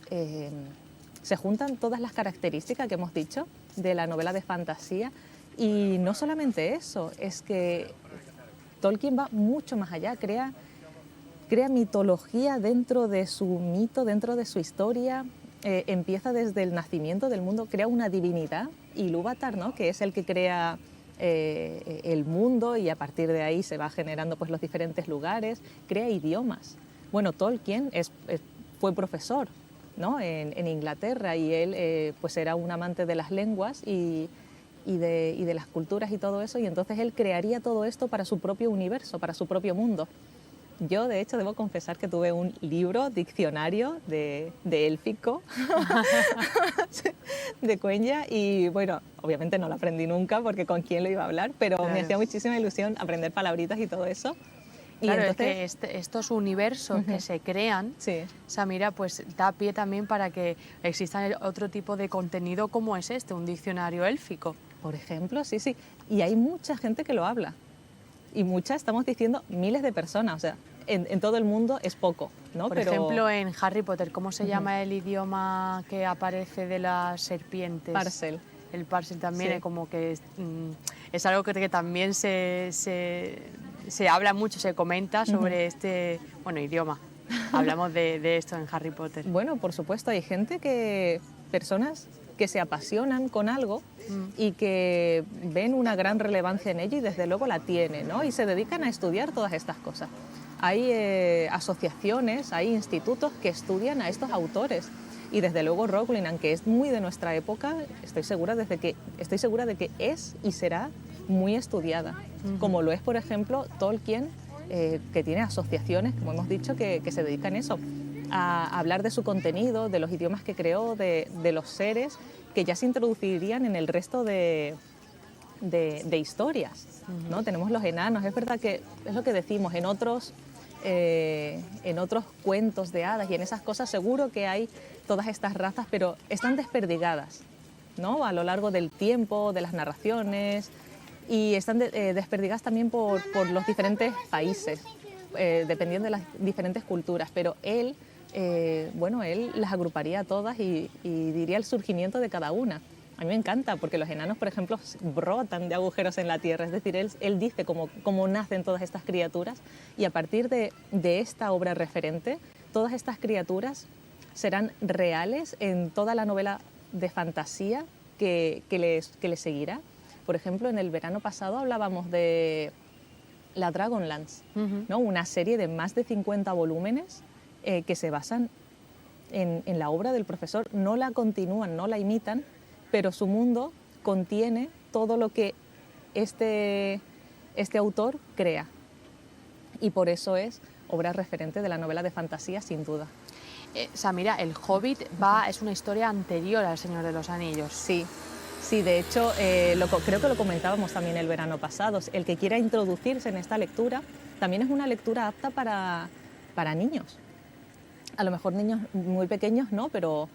se juntan todas las características que hemos dicho de la novela de fantasía. Y no solamente eso, es que Tolkien va mucho más allá, crea mitología dentro de su mito, dentro de su historia. Empieza desde el nacimiento del mundo, crea una divinidad, Ilúvatar, ¿no? Que es el que crea el mundo, y a partir de ahí se va generando pues los diferentes lugares, crea idiomas. Bueno, Tolkien fue profesor, ¿no? en Inglaterra, y él pues era un amante de las lenguas y de las culturas y todo eso, y entonces él crearía todo esto para su propio universo, para su propio mundo. Yo, de hecho, debo confesar que tuve un libro, diccionario de élfico, de Quenya, y bueno, obviamente no lo aprendí nunca porque con quién lo iba a hablar, pero Claro. me hacía muchísima ilusión aprender palabritas y todo eso. Y Claro, entonces, es que estos universos que se crean, sí. Samira, pues da pie también para que exista otro tipo de contenido como es un diccionario élfico. Por ejemplo, sí, sí. Y hay mucha gente que lo habla. Y muchas, estamos diciendo, miles de personas. O sea, en todo el mundo es poco, ¿no? Por ejemplo, en Harry Potter, ¿cómo se llama el idioma que aparece de las serpientes? Parcel. El Parcel también, Sí. como que es algo que también se habla mucho, se comenta sobre este idioma. Hablamos de esto en Harry Potter. Bueno, por supuesto, hay personas que se apasionan con algo y que ven una gran relevancia en ello y desde luego la tienen, ¿no? Y se dedican a estudiar todas estas cosas. Hay asociaciones, hay institutos que estudian a estos autores. Y desde luego Rowling, aunque es muy de nuestra época, estoy segura de que es y será muy estudiada. Como lo es, por ejemplo, Tolkien, que tiene asociaciones, como hemos dicho, que se dedican a eso, a hablar de su contenido, de los idiomas que creó, de los seres que ya se introducirían en el resto de historias, ¿no? Tenemos los enanos, es verdad que es lo que decimos, en otros cuentos de hadas y en esas cosas seguro que hay todas estas razas, pero están desperdigadas, ¿no? A lo largo del tiempo, de las narraciones, y están desperdigadas también por los diferentes países, dependiendo de las diferentes culturas, pero él las agruparía a todas y diría el surgimiento de cada una. A mí me encanta porque los enanos, por ejemplo, brotan de agujeros en la tierra, es decir, él dice cómo nacen todas estas criaturas, y a partir de esta obra referente, todas estas criaturas serán reales en toda la novela de fantasía que les seguirá. Por ejemplo, en el verano pasado hablábamos de la Dragonlance, ¿no? Una serie de más de 50 volúmenes que se basan en la obra del profesor, no la continúan, no la imitan, pero su mundo contiene todo lo que este autor crea. Y por eso es obra referente de la novela de fantasía, sin duda. Samira, El Hobbit es una historia anterior al Señor de los Anillos. Sí, sí, de hecho, creo que lo comentábamos también el verano pasado. El que quiera introducirse en esta lectura, también es una lectura apta para niños. A lo mejor niños muy pequeños no, pero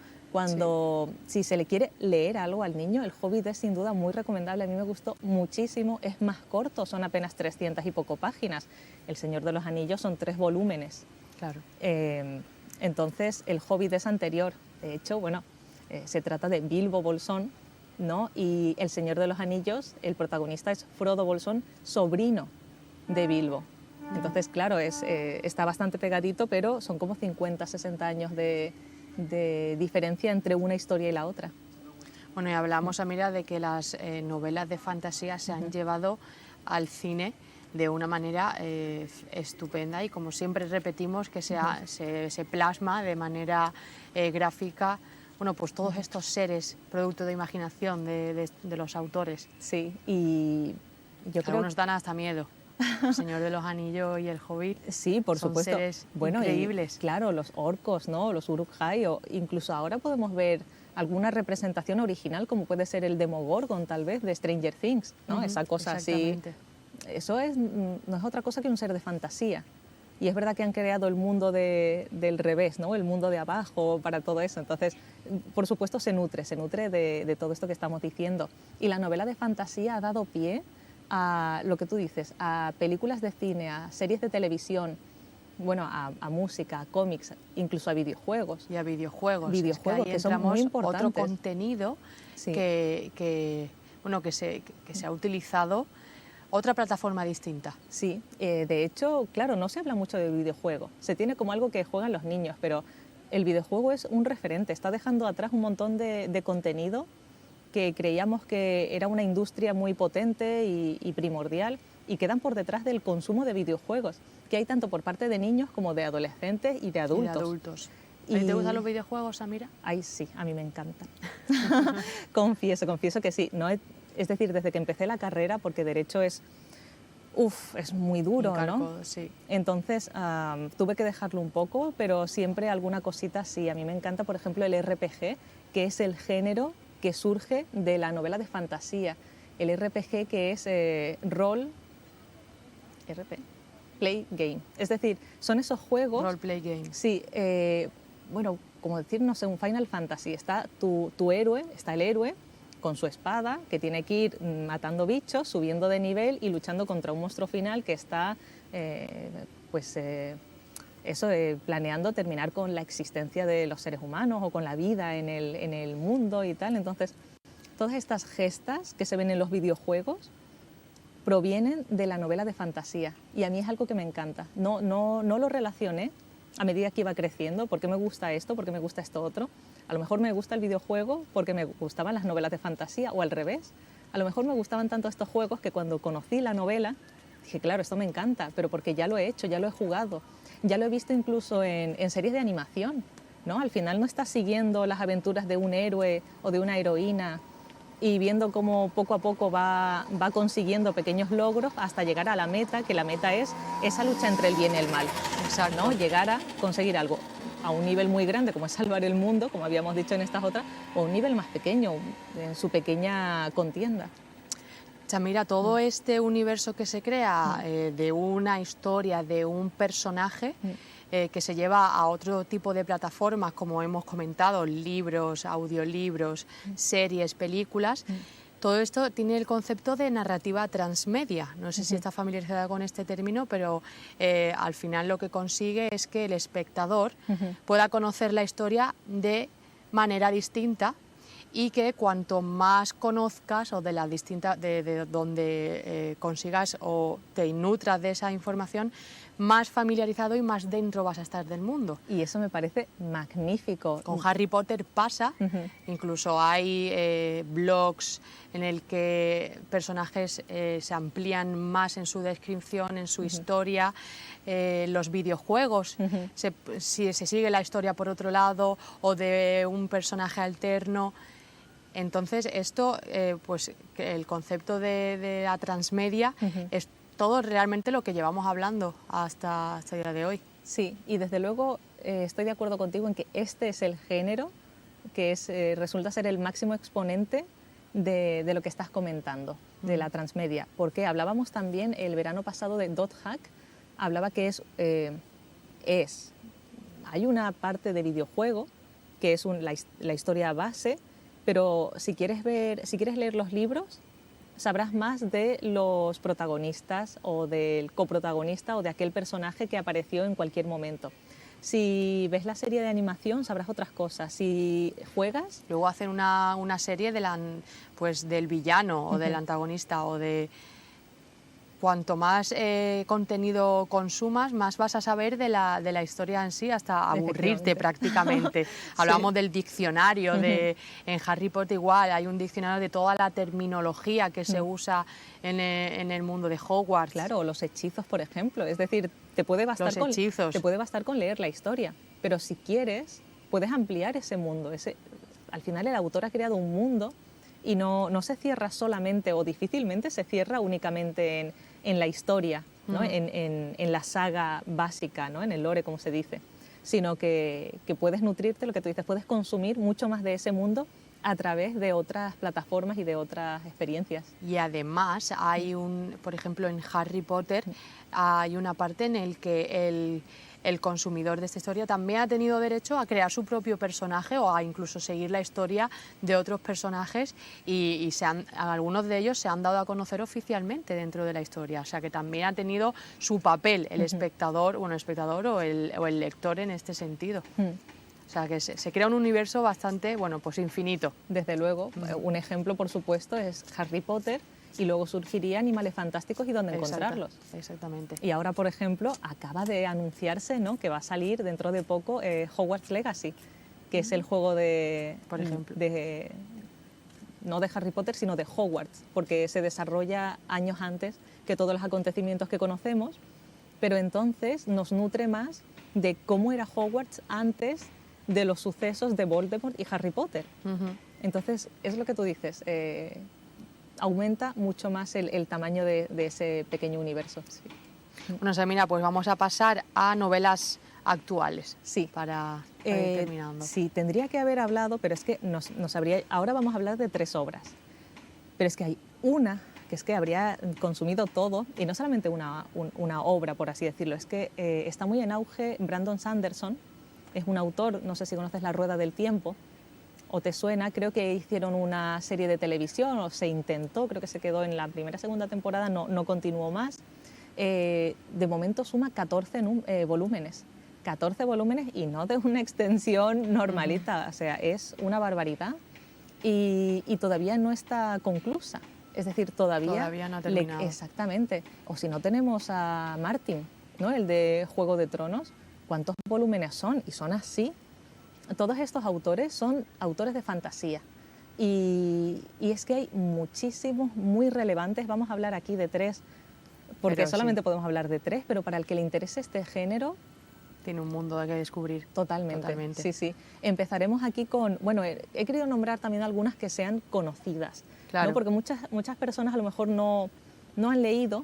si se le quiere leer algo al niño, El Hobbit es sin duda muy recomendable. A mí me gustó muchísimo, es más corto, son apenas 300 y poco páginas. El Señor de los Anillos son 3 volúmenes. Claro. Entonces, El Hobbit es anterior. De hecho, se trata de Bilbo Bolsón, ¿no? Y El Señor de los Anillos, el protagonista es Frodo Bolsón, sobrino de Bilbo. Entonces, claro, está bastante pegadito, pero son como 50, 60 años de diferencia entre una historia y la otra. Bueno, y hablamos, Samira, de que las novelas de fantasía se han llevado al cine de una manera estupenda y, como siempre repetimos, que se plasma de manera gráfica, pues todos estos seres producto de imaginación de los autores. Sí, y yo creo que nos dan hasta miedo. El Señor de los Anillos y El Hobbit. Sí, por supuesto. Son seres increíbles. Y, claro, los orcos, ¿no? Los Uruk-hai, o incluso ahora podemos ver alguna representación original, como puede ser el Demogorgon, tal vez, de Stranger Things, ¿no? Esa cosa así. Eso no es otra cosa que un ser de fantasía. Y es verdad que han creado el mundo del revés, ¿no? El mundo de abajo para todo eso. Entonces, por supuesto, se nutre de todo esto que estamos diciendo. Y la novela de fantasía ha dado pie a lo que tú dices, a películas de cine, a series de televisión, a música, a cómics, incluso a videojuegos. Y a videojuegos. Videojuegos que son muy importantes. Otro contenido que se ha utilizado, otra plataforma distinta. Sí, de hecho, claro, no se habla mucho de videojuego. Se tiene como algo que juegan los niños, pero el videojuego es un referente, está dejando atrás un montón de contenido que creíamos que era una industria muy potente y primordial, y quedan por detrás del consumo de videojuegos, que hay tanto por parte de niños como de adolescentes y de adultos. ¿Te gustan los videojuegos, Samira? Ay, sí, a mí me encantan. confieso que sí. No es decir, desde que empecé la carrera, porque Derecho es muy duro, ¿no? Sí. Entonces tuve que dejarlo un poco, pero siempre alguna cosita sí. A mí me encanta, por ejemplo, el RPG, que es el género que surge de la novela de fantasía. El RPG, que es play game. Es decir, son esos juegos... Role play game. Sí, como decir, no sé, un Final Fantasy. Está tu héroe, está el héroe con su espada, que tiene que ir matando bichos, subiendo de nivel y luchando contra un monstruo final que está, planeando terminar con la existencia de los seres humanos o con la vida en el mundo y tal. Entonces, todas estas gestas que se ven en los videojuegos provienen de la novela de fantasía, y a mí es algo que me encanta. No lo relacioné a medida que iba creciendo, porque me gusta esto, porque me gusta esto otro. A lo mejor me gusta el videojuego porque me gustaban las novelas de fantasía, o al revés. A lo mejor me gustaban tanto estos juegos que cuando conocí la novela dije, claro, esto me encanta, pero porque ya lo he hecho, ya lo he jugado, ya lo he visto incluso en series de animación, ¿no? Al final no estás siguiendo las aventuras de un héroe o de una heroína y viendo cómo poco a poco va consiguiendo pequeños logros hasta llegar a la meta, que la meta es esa lucha entre el bien y el mal. Exacto. ¿No? Llegar a conseguir algo a un nivel muy grande, como es salvar el mundo, como habíamos dicho en estas otras, o a un nivel más pequeño, en su pequeña contienda. Samira, todo este universo que se crea de una historia, de un personaje, que se lleva a otro tipo de plataformas, como hemos comentado, libros, audiolibros, series, películas. Todo esto tiene el concepto de narrativa transmedia. No sé si está familiarizada con este término, pero al final lo que consigue es que el espectador pueda conocer la historia de manera distinta, y que cuanto más conozcas o de donde consigas o te nutras de esa información, más familiarizado y más dentro vas a estar del mundo. Y eso me parece magnífico. Con Harry Potter pasa, incluso hay blogs en el que personajes se amplían más en su descripción, en su historia. Los videojuegos, si se sigue la historia por otro lado o de un personaje alterno. Entonces, esto, pues que el concepto de la transmedia es todo realmente lo que llevamos hablando hasta el día de hoy. Sí, y desde luego estoy de acuerdo contigo en que este es el género que resulta ser el máximo exponente de lo que estás comentando, de la transmedia. Porque hablábamos también el verano pasado de Dot Hack, hablaba que hay una parte de videojuego que es la historia base, pero si quieres leer los libros, sabrás más de los protagonistas o del coprotagonista o de aquel personaje que apareció en cualquier momento. Si ves la serie de animación, sabrás otras cosas. Si juegas... Luego hacen una serie del villano o del antagonista o de... Cuanto más contenido consumas, más vas a saber de la historia en sí, hasta aburrirte prácticamente. Hablamos del diccionario, en Harry Potter igual, hay un diccionario de toda la terminología que se usa en el mundo de Hogwarts. Claro, o los hechizos, por ejemplo. Es decir, te puede bastar con leer la historia, pero si quieres, puedes ampliar ese mundo. Al final el autor ha creado un mundo y no se cierra solamente o difícilmente se cierra únicamente en la historia, ¿no? En la saga básica, ¿no? En el lore, como se dice, sino que puedes nutrirte, lo que tú dices, puedes consumir mucho más de ese mundo a través de otras plataformas y de otras experiencias. Y además hay por ejemplo, en Harry Potter hay una parte en el que el consumidor de esta historia también ha tenido derecho a crear su propio personaje o a incluso seguir la historia de otros personajes y algunos de ellos se han dado a conocer oficialmente dentro de la historia, o sea que también ha tenido su papel el espectador o el lector en este sentido. O sea que se crea un universo bastante, pues infinito. Desde luego, un ejemplo por supuesto es Harry Potter, y luego surgiría Animales Fantásticos y dónde encontrarlos. Exactamente. Y ahora, por ejemplo, acaba de anunciarse, ¿no?, que va a salir dentro de poco Hogwarts Legacy, que es el juego por ejemplo, no de Harry Potter, sino de Hogwarts, porque se desarrolla años antes que todos los acontecimientos que conocemos, pero entonces nos nutre más de cómo era Hogwarts antes de los sucesos de Voldemort y Harry Potter. Entonces, es lo que tú dices, aumenta mucho más el tamaño de ese pequeño universo. Sí. Bueno, Samira, pues vamos a pasar a novelas actuales. Sí. Para ir terminando. Sí, tendría que haber hablado, pero es que ahora vamos a hablar de 3 obras. Pero es que hay una que es que habría consumido todo, y no solamente una obra, por así decirlo, es que está muy en auge Brandon Sanderson, es un autor, no sé si conoces La Rueda del Tiempo, o te suena, creo que hicieron una serie de televisión, o se intentó, creo que se quedó en la primera o segunda temporada, no continuó más. De momento suma 14 volúmenes. 14 volúmenes y no de una extensión normalita, o sea, es una barbaridad y todavía no está conclusa. Es decir, todavía no ha terminado. Exactamente. O si no, tenemos a Martin, ¿no?, el de Juego de Tronos. ¿Cuántos volúmenes son? Y son así. Todos estos autores son autores de fantasía. Y es que hay muchísimos muy relevantes. Vamos a hablar aquí de 3, porque pero solamente sí, podemos hablar de 3, pero para el que le interese este género... Tiene un mundo que descubrir. Totalmente. Sí, sí. Empezaremos aquí con... Bueno, he querido nombrar también algunas que sean conocidas, claro, ¿no? Porque muchas personas a lo mejor no han leído,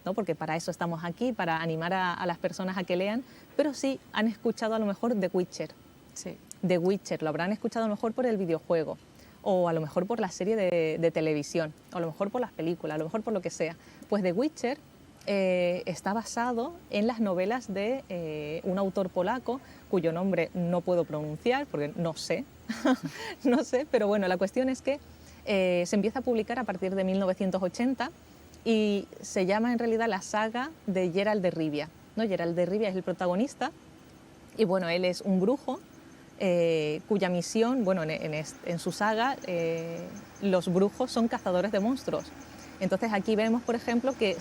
¿no?, porque para eso estamos aquí, para animar a las personas a que lean, pero sí han escuchado a lo mejor The Witcher. Sí. The Witcher, lo habrán escuchado a lo mejor por el videojuego, o a lo mejor por la serie de televisión, o a lo mejor por las películas, a lo mejor por lo que sea. Pues The Witcher está basado en las novelas de un autor polaco, cuyo nombre no puedo pronunciar porque no sé, no sé, pero bueno, la cuestión es que se empieza a publicar a partir de 1980 y se llama en realidad la saga de Geralt de Rivia, ¿no? Geralt de Rivia es el protagonista y bueno, él es un brujo cuya misión, bueno, en su saga los brujos son cazadores de monstruos. Entonces aquí vemos, por ejemplo, que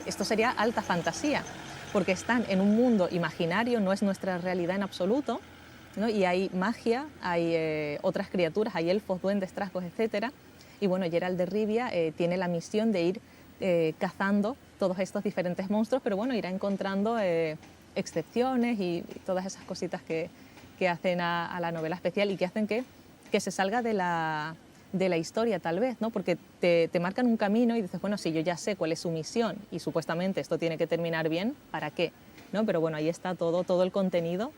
esto sería alta fantasía, porque están en un mundo imaginario, no es nuestra realidad en absoluto, ¿no? Y hay magia, hay otras criaturas, hay elfos, duendes, trasgos, etc. Y bueno, Geralt de Rivia tiene la misión de ir cazando todos estos diferentes monstruos, pero bueno, irá encontrando excepciones y todas esas cositas que hacen a la novela especial y que hacen que se salga de de la historia tal vez, ¿no? Porque te marcan un camino y dices, bueno, si yo ya sé cuál es su misión y supuestamente esto tiene que terminar bien, ¿para qué? ¿No? Pero bueno, ahí está todo el contenido.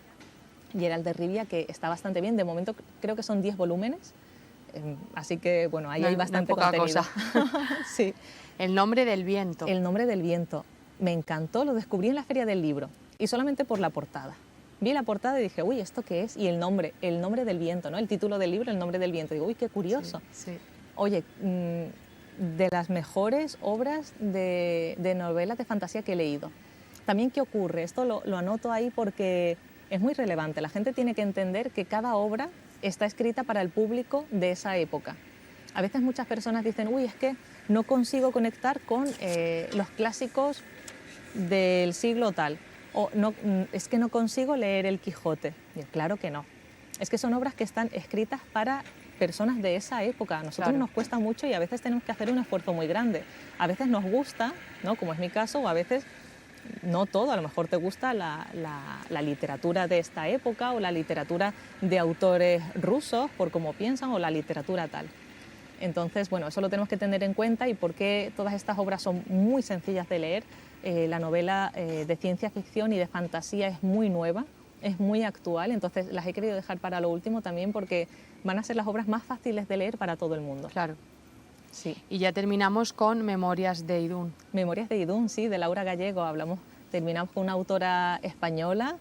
Geralt de Rivia, que está bastante bien. De momento creo que son 10 volúmenes, así que bueno, ahí hay bastante contenido. Sí. El nombre del viento. El nombre del viento. Me encantó, lo descubrí en la Feria del Libro y solamente por la portada. Vi la portada y dije, uy, ¿esto qué es? Y el nombre del viento, ¿no? El título del libro, el nombre del viento. Digo, uy, qué curioso. Sí, sí. Oye, de las mejores obras de novelas de fantasía que he leído. También, ¿qué ocurre? Esto lo anoto ahí porque es muy relevante. La gente tiene que entender que cada obra está escrita para el público de esa época. A veces muchas personas dicen, uy, es que no consigo conectar con los clásicos del siglo tal, o no, es que no consigo leer El Quijote. Y claro que no. Es que son obras que están escritas para personas de esa época. A nosotros nos cuesta mucho y a veces tenemos que hacer un esfuerzo muy grande. A veces nos gusta, ¿no? Como es mi caso, o a veces no todo, a lo mejor te gusta la literatura de esta época o la literatura de autores rusos por cómo piensan o la literatura tal. Entonces, bueno, eso lo tenemos que tener en cuenta y por qué todas estas obras son muy sencillas de leer. La novela de ciencia ficción y de fantasía es muy nueva, es muy actual, entonces las he querido dejar para lo último también porque van a ser las obras más fáciles de leer para todo el mundo. Claro. Sí. Y ya terminamos con Memorias de Idún. Memorias de Idún, sí, de Laura Gallego. Terminamos con una autora española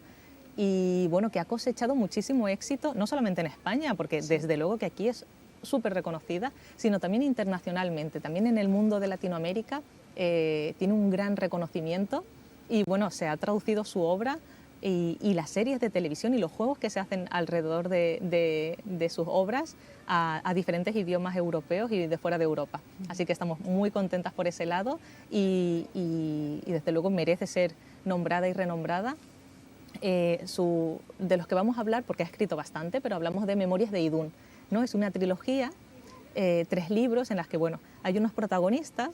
y bueno, que ha cosechado muchísimo éxito, no solamente en España, porque desde luego que aquí es súper reconocida, sino también internacionalmente, también en el mundo de Latinoamérica tiene un gran reconocimiento y bueno, se ha traducido su obra y las series de televisión y los juegos que se hacen alrededor de sus obras a diferentes idiomas europeos y de fuera de Europa. Así que estamos muy contentas por ese lado y desde luego merece ser nombrada y renombrada. De los que vamos a hablar, porque ha escrito bastante, pero hablamos de Memorias de Idún, ¿no? Es una trilogía, 3 libros en las que bueno, hay unos protagonistas,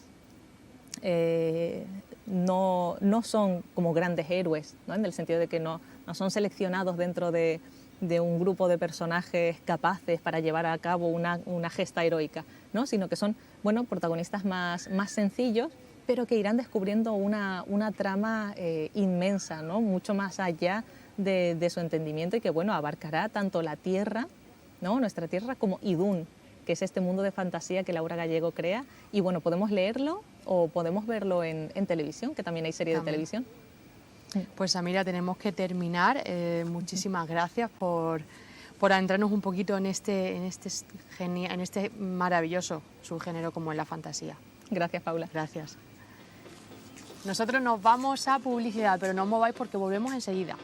no son como grandes héroes, ¿no? En el sentido de que no son seleccionados dentro de un grupo de personajes capaces para llevar a cabo una gesta heroica, ¿no? Sino que son bueno, protagonistas más sencillos, pero que irán descubriendo una trama inmensa, ¿no? Mucho más allá de su entendimiento y que bueno, abarcará tanto la tierra, ¿no? Nuestra tierra, como Idún, que es este mundo de fantasía que Laura Gallego crea. Y bueno, podemos leerlo o podemos verlo en televisión, que también hay serie de televisión. Pues Samira, tenemos que terminar. Muchísimas gracias por adentrarnos un poquito en este maravilloso subgénero como es la fantasía. Gracias, Paula. Gracias. Nosotros nos vamos a publicidad, pero no os mováis porque volvemos enseguida.